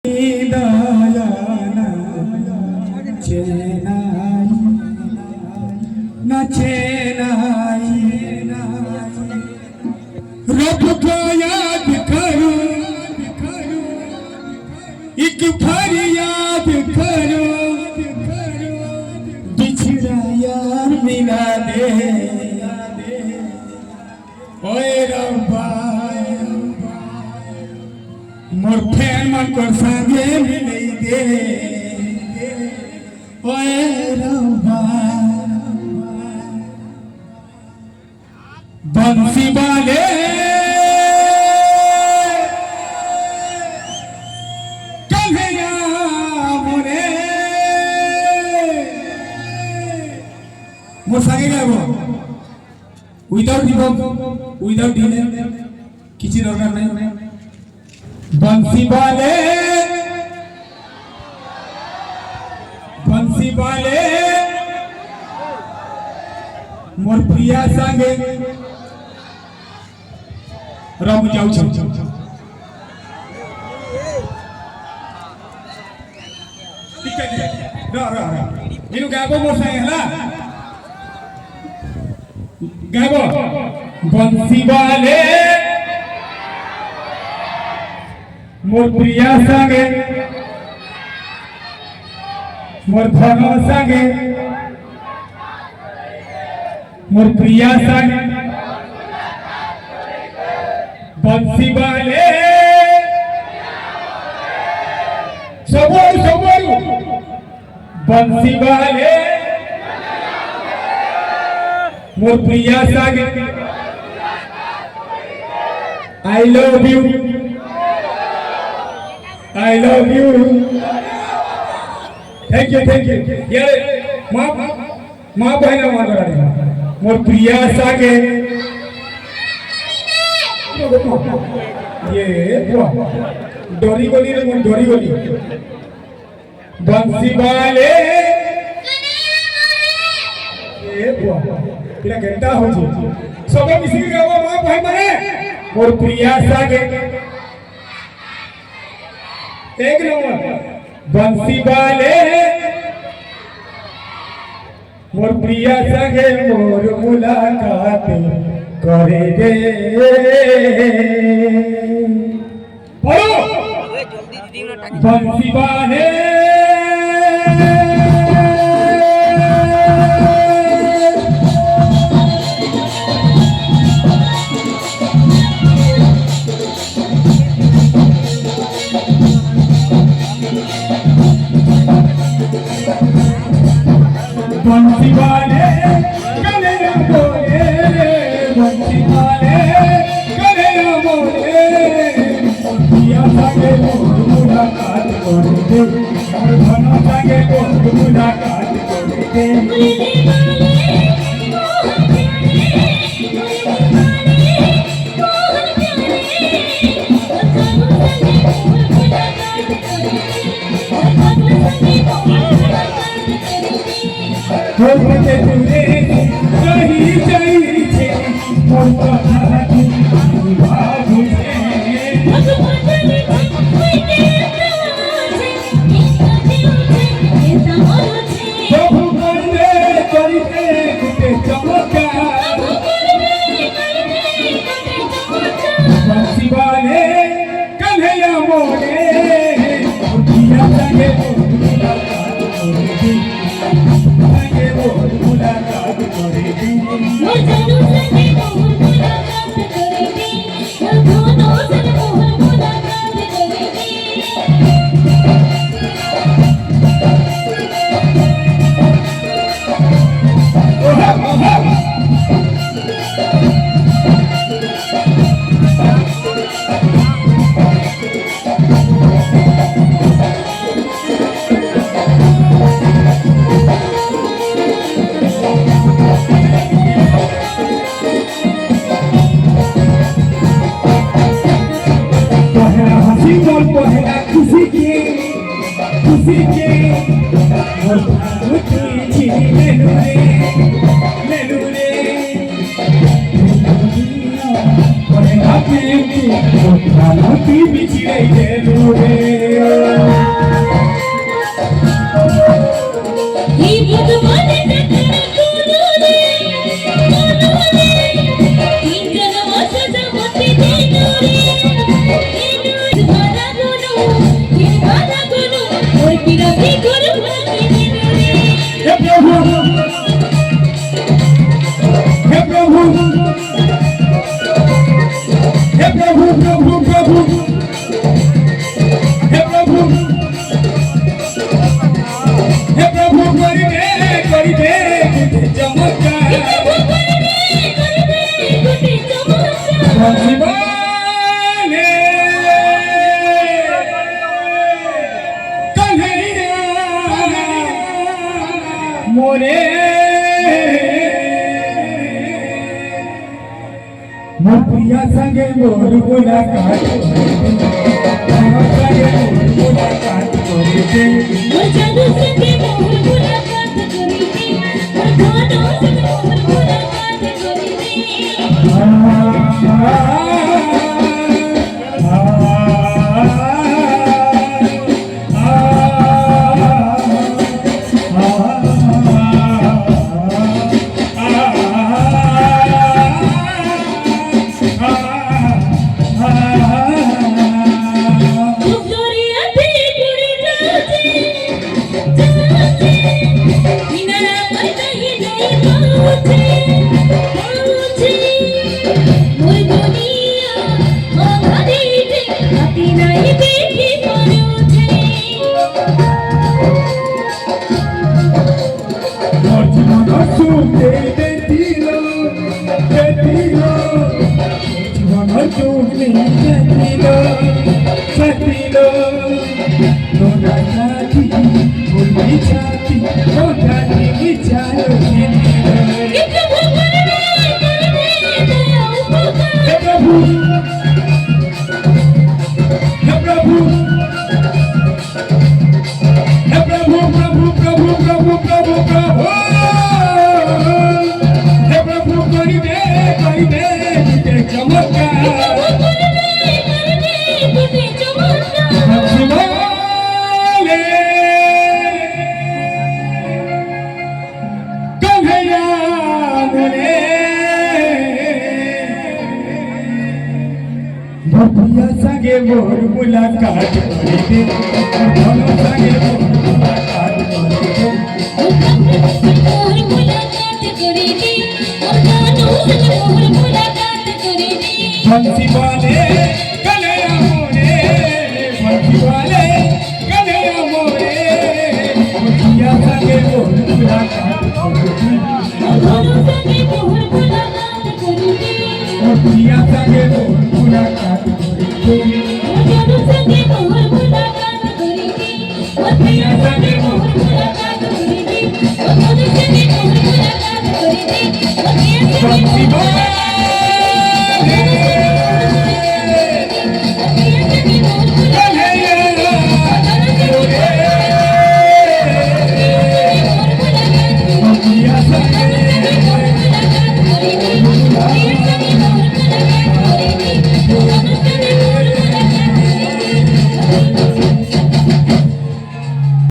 रब को याद करो, एक फरियाद करो, बिछड़ा यार मिला दे। ओए रब्बा मोर प्रेम को संगे मिले दे। ओए रब्बा बंसी वाले मोर संगे गाइबो उइदाउट रिवर्ब उइदाउट डिले किछि दरकार नै। बंसी वाले मोर प्रिया संगे राम जाऊ छ इनु गाइबो मोर संगे हला गाइबो। बंसी वाले मोर प्रिया संगे मोर धन संगे मोर प्रिया संगे बंसी वाले सबो बंसी वाले मोर प्रिया संगे I love you thank you यार मां बहन मान मोर प्रिया संगे ये डोरी गोली रे मोर डोरी गोली बंसी वाले ये इला घंटा हो छी सब मिसी गावो मां भाई माने मोर प्रिया संगे एक नंबर बंसी वाले मोर प्रिया संगे मोर मुलाकात करे दे। बंसी वाले बंसी वाले गले बोले बंसी वाले गले बोले प्रिया संगे मोर मुलाकात करे दे मोर धन संगे मोर मुलाकात करे दे। होते तुरे कहीं जाई छे मोर कथा की बाबू छे भगवान कोई के छे ये तमरो छे प्रभु करे करते कुते चमका बंसी वाले कन्हैया मोरे उठिया संगे मुलाकात करेगी मोर जानू संगे मोर मुलाकात करेगी दोनों संग मोर मुलाकात करेगी। पहला खुशी के मोर भावती छिरी लेनु रे पहला प्रेम की मोर भावती बिछड़े लेनु रे। हे प्रभु हे प्रभु हे प्रभु प्रभु प्रभु हे प्रभु हे प्रभु करी दे चमत्कार शिवाने कन्हैया मोरे मोतिया संगे मोर मुलाकात संगे मोर मुलाकात करिते जादू संगे मोर मुलाकात करिते और गानों संगे मोर मुलाकात मोतिया संगे मोर मुलाकात करिते दोनों संगे मोर मुलाकात करिते मोर मुलाकात करिते और गानों संगे मोर मुलाकात करिते बंसी वाले कन्हैया मोरे बंसी वाले कन्हैया मोरे मोतिया संगे मोर मुलाकात करिते दोनों संगे मोर मुलाकात करिते मोतिया संगे मोर मुलाकात करिते जादू संगे मोर मुलाकात करिते और प्रिया संगे मोर मुलाकात करिते और मधु संगे मोर मुलाकात करिते और प्रिया संगे मोर मुलाकात करिते।